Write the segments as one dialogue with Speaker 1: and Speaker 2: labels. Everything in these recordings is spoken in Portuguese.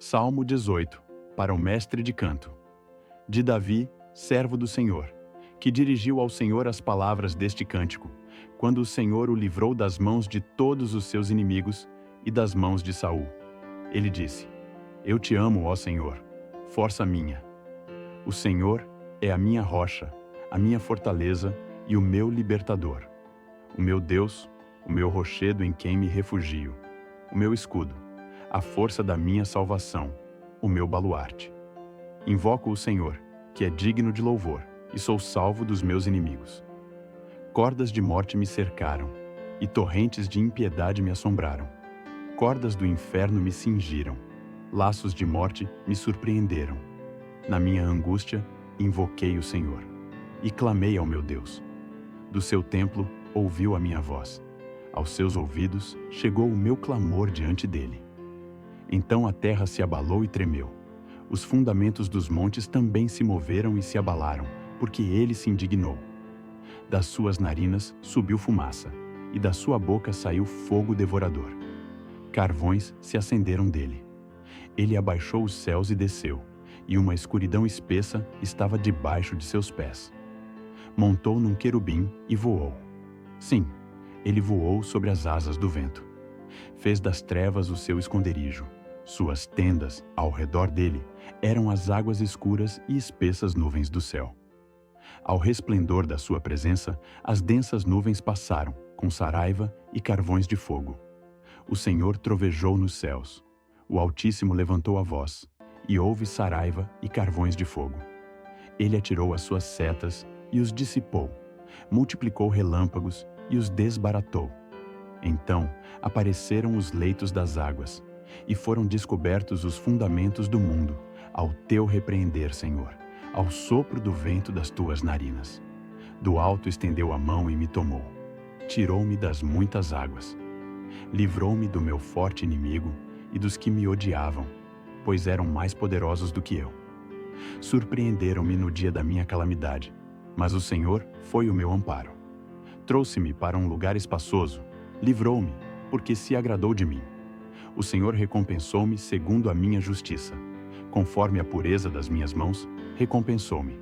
Speaker 1: Salmo 18, para o mestre de canto. De Davi, servo do Senhor, que dirigiu ao Senhor as palavras deste cântico, quando o Senhor o livrou das mãos de todos os seus inimigos e das mãos de Saul. Ele disse: Eu te amo, ó Senhor, força minha. O Senhor é a minha rocha, a minha fortaleza e o meu libertador. O meu Deus, o meu rochedo em quem me refugio, o meu escudo, a força da minha salvação, o meu baluarte. Invoco o Senhor, que é digno de louvor, e sou salvo dos meus inimigos. Cordas de morte me cercaram, e torrentes de impiedade me assombraram. Cordas do inferno me cingiram, laços de morte me surpreenderam. Na minha angústia, invoquei o Senhor, e clamei ao meu Deus. Do seu templo, ouviu a minha voz. Aos seus ouvidos, chegou o meu clamor diante dele. Então a terra se abalou e tremeu. Os fundamentos dos montes também se moveram e se abalaram, porque ele se indignou. Das suas narinas subiu fumaça, e da sua boca saiu fogo devorador. Carvões se acenderam dele. Ele abaixou os céus e desceu, e uma escuridão espessa estava debaixo de seus pés. Montou num querubim e voou. Sim, ele voou sobre as asas do vento. Fez das trevas o seu esconderijo. Suas tendas, ao redor dele, eram as águas escuras e espessas nuvens do céu. Ao resplendor da sua presença, as densas nuvens passaram, com saraiva e carvões de fogo. O Senhor trovejou nos céus. O Altíssimo levantou a voz, e houve saraiva e carvões de fogo. Ele atirou as suas setas e os dissipou, multiplicou relâmpagos e os desbaratou. Então apareceram os leitos das águas, e foram descobertos os fundamentos do mundo, ao teu repreender, Senhor, ao sopro do vento das tuas narinas. Do alto estendeu a mão e me tomou. Tirou-me das muitas águas. Livrou-me do meu forte inimigo e dos que me odiavam, pois eram mais poderosos do que eu. Surpreenderam-me no dia da minha calamidade, mas o Senhor foi o meu amparo. Trouxe-me para um lugar espaçoso, livrou-me, porque se agradou de mim. O Senhor recompensou-me segundo a minha justiça. Conforme a pureza das minhas mãos, recompensou-me.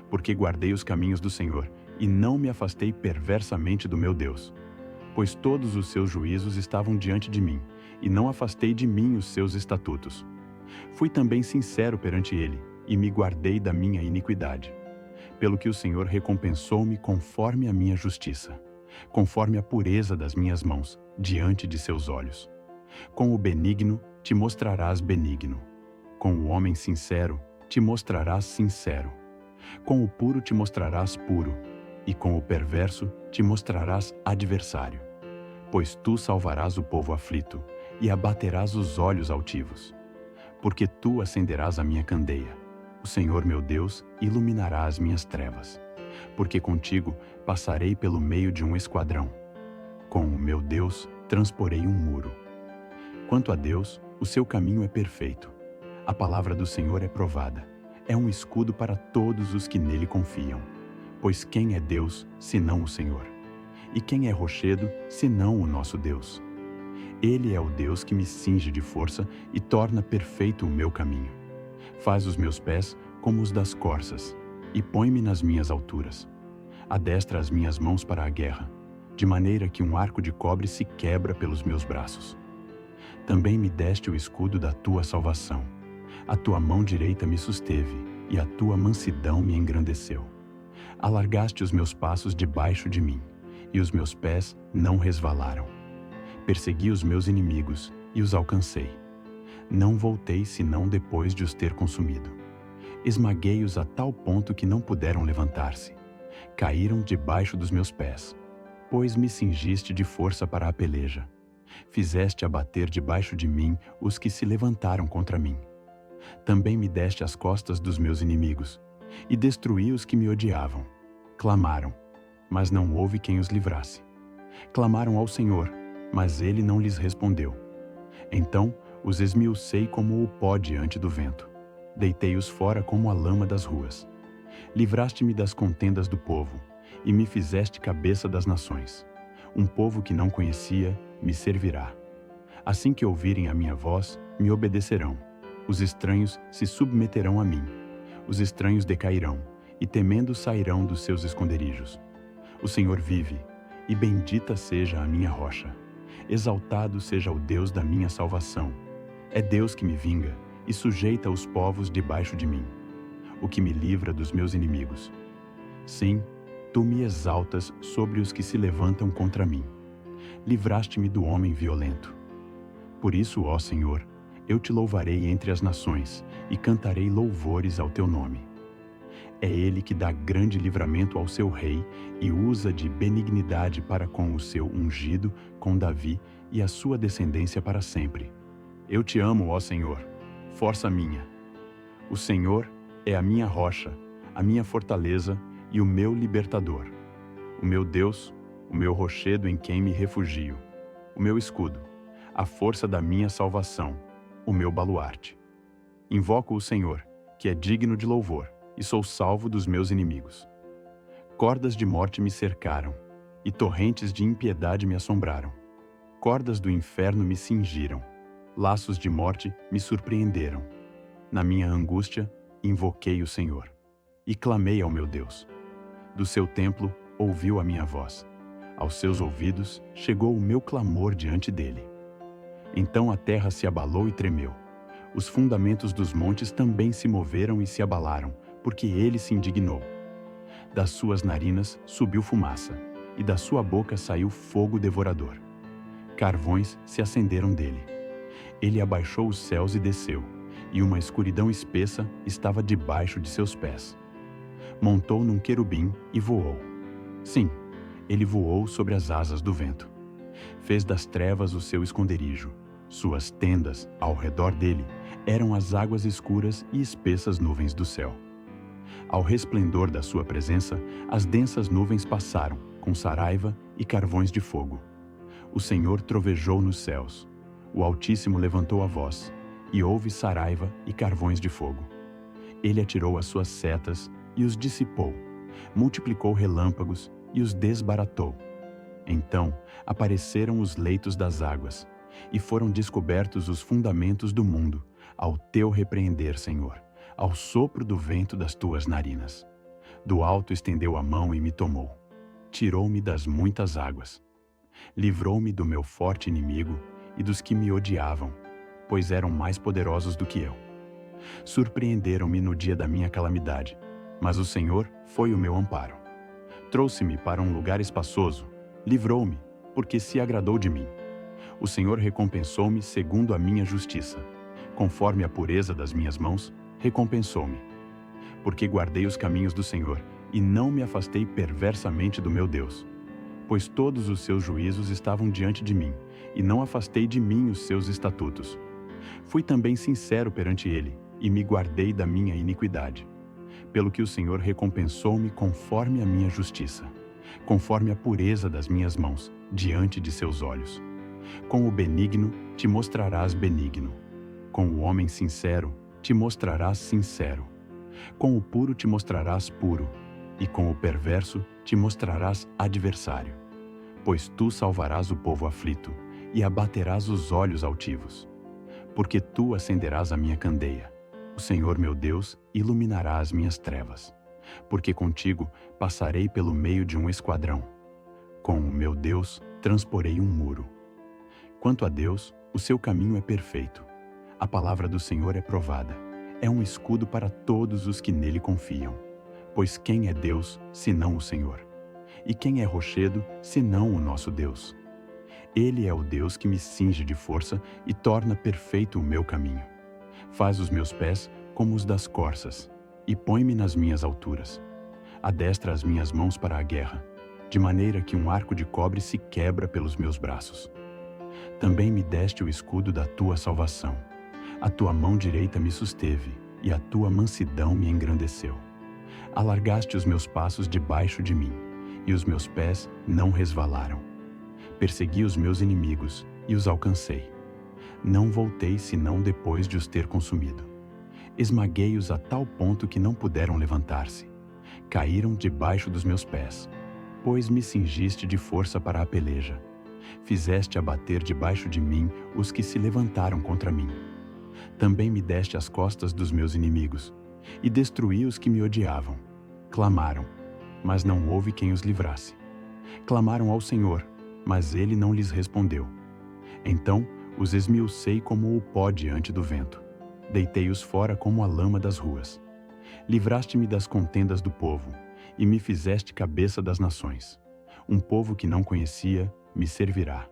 Speaker 1: Porque guardei os caminhos do Senhor e não me afastei perversamente do meu Deus. Pois todos os seus juízos estavam diante de mim, e não afastei de mim os seus estatutos. Fui também sincero perante ele, e me guardei da minha iniquidade. Pelo que o Senhor recompensou-me conforme a minha justiça, conforme a pureza das minhas mãos, diante de seus olhos. Com o benigno te mostrarás benigno. Com o homem sincero te mostrarás sincero. Com o puro te mostrarás puro. E com o perverso te mostrarás adversário. Pois tu salvarás o povo aflito e abaterás os olhos altivos. Porque tu acenderás a minha candeia. O Senhor meu Deus iluminará as minhas trevas. Porque contigo passarei pelo meio de um esquadrão. Com o meu Deus transporei um muro. Quanto a Deus, o seu caminho é perfeito. A palavra do Senhor é provada. É um escudo para todos os que nele confiam. Pois quem é Deus, senão o Senhor? E quem é rochedo, senão o nosso Deus? Ele é o Deus que me cinge de força e torna perfeito o meu caminho. Faz os meus pés como os das corças, e põe-me nas minhas alturas. Adestra as minhas mãos para a guerra, de maneira que um arco de cobre se quebra pelos meus braços. Também me deste o escudo da tua salvação. A tua mão direita me susteve, e a tua mansidão me engrandeceu. Alargaste os meus passos debaixo de mim, e os meus pés não resvalaram. Persegui os meus inimigos, e os alcancei. Não voltei senão depois de os ter consumido. Esmaguei-os a tal ponto que não puderam levantar-se. Caíram debaixo dos meus pés, pois me cingiste de força para a peleja. Fizeste abater debaixo de mim os que se levantaram contra mim. Também me deste as costas dos meus inimigos, e destruí os que me odiavam. Clamaram, mas não houve quem os livrasse. Clamaram ao Senhor, mas ele não lhes respondeu. Então os esmiucei como o pó diante do vento. Deitei-os fora como a lama das ruas. Livraste-me das contendas do povo, e me fizeste cabeça das nações. Um povo que não conhecia me servirá. Assim que ouvirem a minha voz, me obedecerão. Os estranhos se submeterão a mim. Os estranhos decairão, e temendo sairão dos seus esconderijos. O Senhor vive, e bendita seja a minha rocha. Exaltado seja o Deus da minha salvação. É Deus que me vinga, e sujeita os povos debaixo de mim, o que me livra dos meus inimigos. Sim, tu me exaltas sobre os que se levantam contra mim. Livraste-me do homem violento. Por isso, ó Senhor, eu te louvarei entre as nações e cantarei louvores ao teu nome. É ele que dá grande livramento ao seu rei e usa de benignidade para com o seu ungido, com Davi e a sua descendência para sempre. Eu te amo, ó Senhor, força minha. O Senhor é a minha rocha, a minha fortaleza e o meu libertador. O meu Deus, o meu rochedo em quem me refugio, o meu escudo, a força da minha salvação, o meu baluarte. Invoco o Senhor, que é digno de louvor, e sou salvo dos meus inimigos. Cordas de morte me cercaram, e torrentes de impiedade me assombraram. Cordas do inferno me cingiram, laços de morte me surpreenderam. Na minha angústia, invoquei o Senhor, e clamei ao meu Deus. Do seu templo, ouviu a minha voz. Aos seus ouvidos, chegou o meu clamor diante dele. Então a terra se abalou e tremeu. Os fundamentos dos montes também se moveram e se abalaram, porque ele se indignou. Das suas narinas subiu fumaça, e da sua boca saiu fogo devorador. Carvões se acenderam dele. Ele abaixou os céus e desceu, e uma escuridão espessa estava debaixo de seus pés. Montou num querubim e voou. Sim, ele voou sobre as asas do vento. Fez das trevas o seu esconderijo. Suas tendas, ao redor dele, eram as águas escuras e espessas nuvens do céu. Ao resplendor da sua presença, as densas nuvens passaram, com saraiva e carvões de fogo. O Senhor trovejou nos céus. O Altíssimo levantou a voz, e houve saraiva e carvões de fogo. Ele atirou as suas setas e os dissipou, multiplicou relâmpagos e os desbaratou. Então apareceram os leitos das águas, e foram descobertos os fundamentos do mundo, ao teu repreender, Senhor, ao sopro do vento das tuas narinas. Do alto estendeu a mão e me tomou. Tirou-me das muitas águas. Livrou-me do meu forte inimigo e dos que me odiavam, pois eram mais poderosos do que eu. Surpreenderam-me no dia da minha calamidade, mas o Senhor foi o meu amparo. Trouxe-me para um lugar espaçoso, livrou-me, porque se agradou de mim. O Senhor recompensou-me segundo a minha justiça. Conforme a pureza das minhas mãos, recompensou-me. Porque guardei os caminhos do Senhor e não me afastei perversamente do meu Deus. Pois todos os seus juízos estavam diante de mim, e não afastei de mim os seus estatutos. Fui também sincero perante ele, e me guardei da minha iniquidade. Pelo que o Senhor recompensou-me conforme a minha justiça, conforme a pureza das minhas mãos, diante de seus olhos. Com o benigno te mostrarás benigno. Com o homem sincero te mostrarás sincero. Com o puro te mostrarás puro, e com o perverso te mostrarás adversário. Pois tu salvarás o povo aflito, e abaterás os olhos altivos. Porque tu acenderás a minha candeia. O Senhor meu Deus iluminará as minhas trevas. Porque contigo passarei pelo meio de um esquadrão. Com o meu Deus transporei um muro. Quanto a Deus, o seu caminho é perfeito. A palavra do Senhor é provada. É um escudo para todos os que nele confiam. Pois quem é Deus, senão o Senhor? E quem é rochedo, senão o nosso Deus? Ele é o Deus que me cinge de força e torna perfeito o meu caminho. Faz os meus pés como os das corças, e põe-me nas minhas alturas. Adestra as minhas mãos para a guerra, de maneira que um arco de cobre se quebra pelos meus braços. Também me deste o escudo da tua salvação. A tua mão direita me susteve, e a tua mansidão me engrandeceu. Alargaste os meus passos debaixo de mim, e os meus pés não resvalaram. Persegui os meus inimigos, e os alcancei. Não voltei senão depois de os ter consumido. Esmaguei-os a tal ponto que não puderam levantar-se. Caíram debaixo dos meus pés, pois me cingiste de força para a peleja. Fizeste abater debaixo de mim os que se levantaram contra mim. Também me deste as costas dos meus inimigos, e destruí os que me odiavam. Clamaram, mas não houve quem os livrasse. Clamaram ao Senhor, mas ele não lhes respondeu. Então os esmiucei como o pó diante do vento. Deitei-os fora como a lama das ruas. Livraste-me das contendas do povo, e me fizeste cabeça das nações. Um povo que não conhecia me servirá.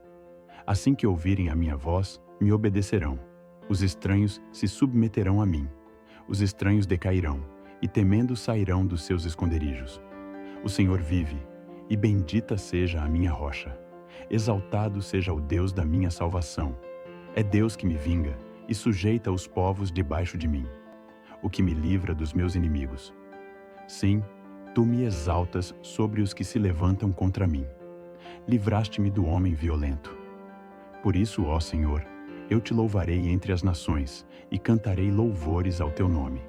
Speaker 1: Assim que ouvirem a minha voz, me obedecerão. Os estranhos se submeterão a mim. Os estranhos decairão, e temendo sairão dos seus esconderijos. O Senhor vive, e bendita seja a minha rocha. Exaltado seja o Deus da minha salvação. É Deus que me vinga, e sujeita os povos debaixo de mim. O que me livra dos meus inimigos. Sim, tu me exaltas sobre os que se levantam contra mim. Livraste-me do homem violento. Por isso, ó Senhor, eu te louvarei entre as nações e cantarei louvores ao teu nome.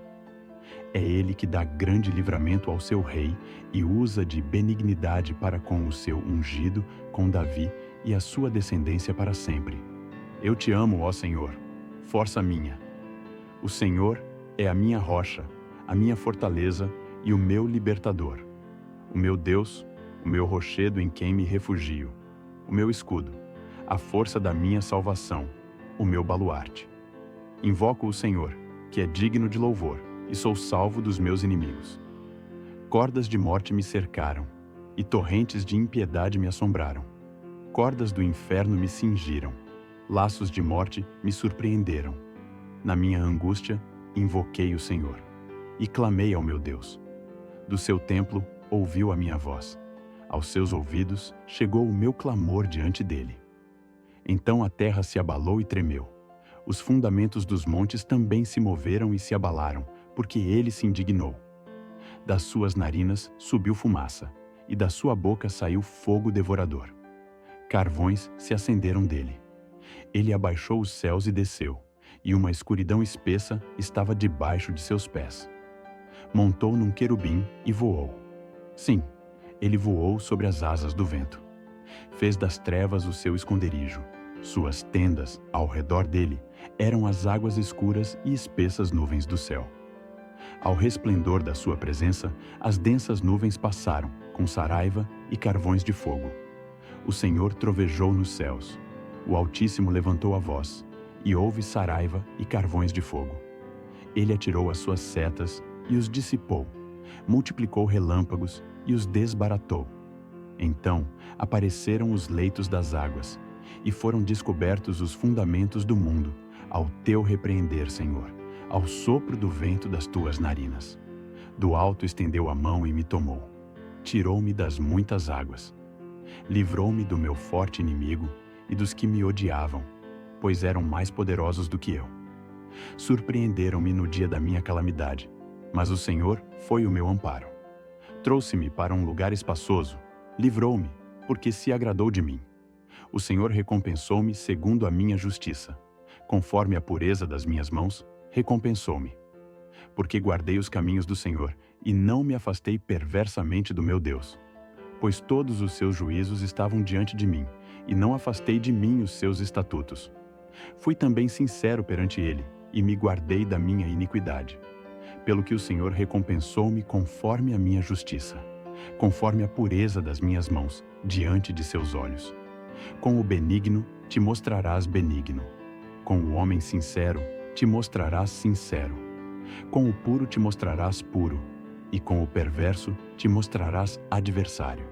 Speaker 1: É ele que dá grande livramento ao seu rei e usa de benignidade para com o seu ungido, com Davi e a sua descendência para sempre. Eu te amo, ó Senhor, força minha. O Senhor é a minha rocha, a minha fortaleza e o meu libertador. O meu Deus, o meu rochedo em quem me refugio, o meu escudo, a força da minha salvação, o meu baluarte. Invoco o Senhor, que é digno de louvor, e sou salvo dos meus inimigos. Cordas de morte me cercaram, e torrentes de impiedade me assombraram. Cordas do inferno me cingiram, laços de morte me surpreenderam. Na minha angústia, invoquei o Senhor, e clamei ao meu Deus. Do seu templo, ouviu a minha voz. Aos seus ouvidos, chegou o meu clamor diante dele. Então a terra se abalou e tremeu. Os fundamentos dos montes também se moveram e se abalaram, porque ele se indignou. Das suas narinas subiu fumaça, e da sua boca saiu fogo devorador. Carvões se acenderam dele. Ele abaixou os céus e desceu, e uma escuridão espessa estava debaixo de seus pés. Montou num querubim e voou. Sim, ele voou sobre as asas do vento. Fez das trevas o seu esconderijo. Suas tendas, ao redor dele, eram as águas escuras e espessas nuvens do céu. Ao resplendor da sua presença, as densas nuvens passaram, com saraiva e carvões de fogo. O Senhor trovejou nos céus. O Altíssimo levantou a voz, e houve saraiva e carvões de fogo. Ele atirou as suas setas e os dissipou, multiplicou relâmpagos e os desbaratou. Então apareceram os leitos das águas, e foram descobertos os fundamentos do mundo, ao teu repreender, Senhor, ao sopro do vento das tuas narinas. Do alto estendeu a mão e me tomou. Tirou-me das muitas águas. Livrou-me do meu forte inimigo e dos que me odiavam, pois eram mais poderosos do que eu. Surpreenderam-me no dia da minha calamidade, mas o Senhor foi o meu amparo. Trouxe-me para um lugar espaçoso, livrou-me, porque se agradou de mim. O Senhor recompensou-me segundo a minha justiça. Conforme a pureza das minhas mãos, recompensou-me. Porque guardei os caminhos do Senhor e não me afastei perversamente do meu Deus. Pois todos os seus juízos estavam diante de mim, e não afastei de mim os seus estatutos. Fui também sincero perante ele, e me guardei da minha iniquidade. Pelo que o Senhor recompensou-me conforme a minha justiça, conforme a pureza das minhas mãos, diante de seus olhos. Com o benigno te mostrarás benigno. Com o homem sincero te mostrarás sincero. Com o puro te mostrarás puro, e com o perverso te mostrarás adversário.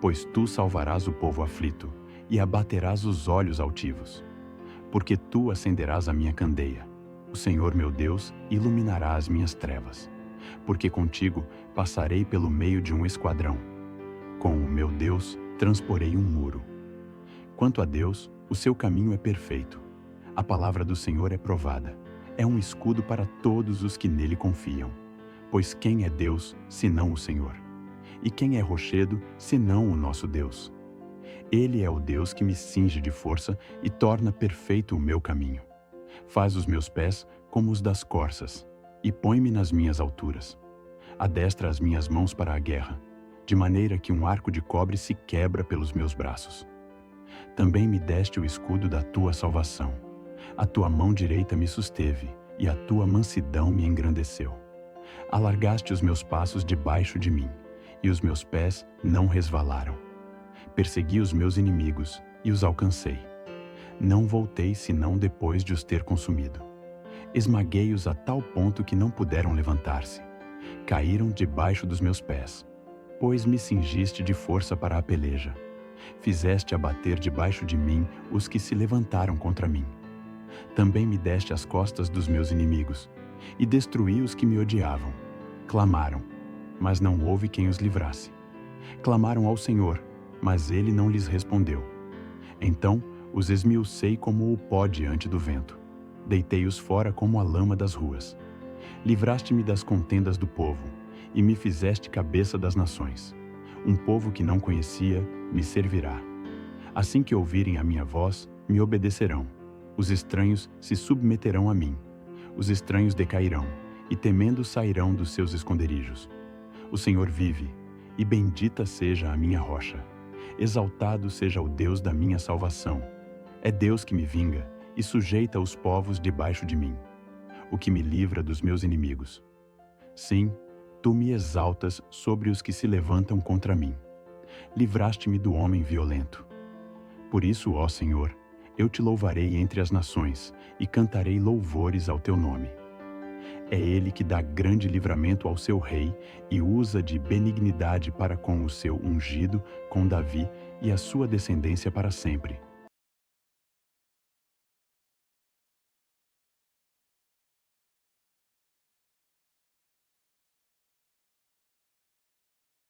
Speaker 1: Pois tu salvarás o povo aflito, e abaterás os olhos altivos. Porque tu acenderás a minha candeia. O Senhor meu Deus iluminará as minhas trevas. Porque contigo passarei pelo meio de um esquadrão. Com o meu Deus transporei um muro. Quanto a Deus, o seu caminho é perfeito. A palavra do Senhor é provada. É um escudo para todos os que nele confiam. Pois quem é Deus, senão o Senhor? E quem é rochedo, senão o nosso Deus? Ele é o Deus que me cinge de força e torna perfeito o meu caminho. Faz os meus pés como os das corças, e põe-me nas minhas alturas. Adestra as minhas mãos para a guerra, de maneira que um arco de cobre se quebra pelos meus braços. Também me deste o escudo da tua salvação. A tua mão direita me susteve, e a tua mansidão me engrandeceu. Alargaste os meus passos debaixo de mim, e os meus pés não resvalaram. Persegui os meus inimigos, e os alcancei. Não voltei senão depois de os ter consumido. Esmaguei-os a tal ponto que não puderam levantar-se. Caíram debaixo dos meus pés. Pois me cingiste de força para a peleja. Fizeste abater debaixo de mim os que se levantaram contra mim. Também me deste as costas dos meus inimigos, e destruí os que me odiavam. Clamaram, mas não houve quem os livrasse. Clamaram ao Senhor, mas ele não lhes respondeu. Então os esmiucei como o pó diante do vento. Deitei-os fora como a lama das ruas. Livraste-me das contendas do povo, e me fizeste cabeça das nações. Um povo que não conhecia me servirá. Assim que ouvirem a minha voz, me obedecerão. Os estranhos se submeterão a mim. Os estranhos decairão, e temendo sairão dos seus esconderijos. O Senhor vive, e bendita seja a minha rocha. Exaltado seja o Deus da minha salvação. É Deus que me vinga, e sujeita os povos debaixo de mim, o que me livra dos meus inimigos. Sim, tu me exaltas sobre os que se levantam contra mim. Livraste-me do homem violento. Por isso, ó Senhor, eu te louvarei entre as nações e cantarei louvores ao teu nome. É ele que dá grande livramento ao seu rei e usa de benignidade para com o seu ungido, com Davi e a sua descendência para sempre.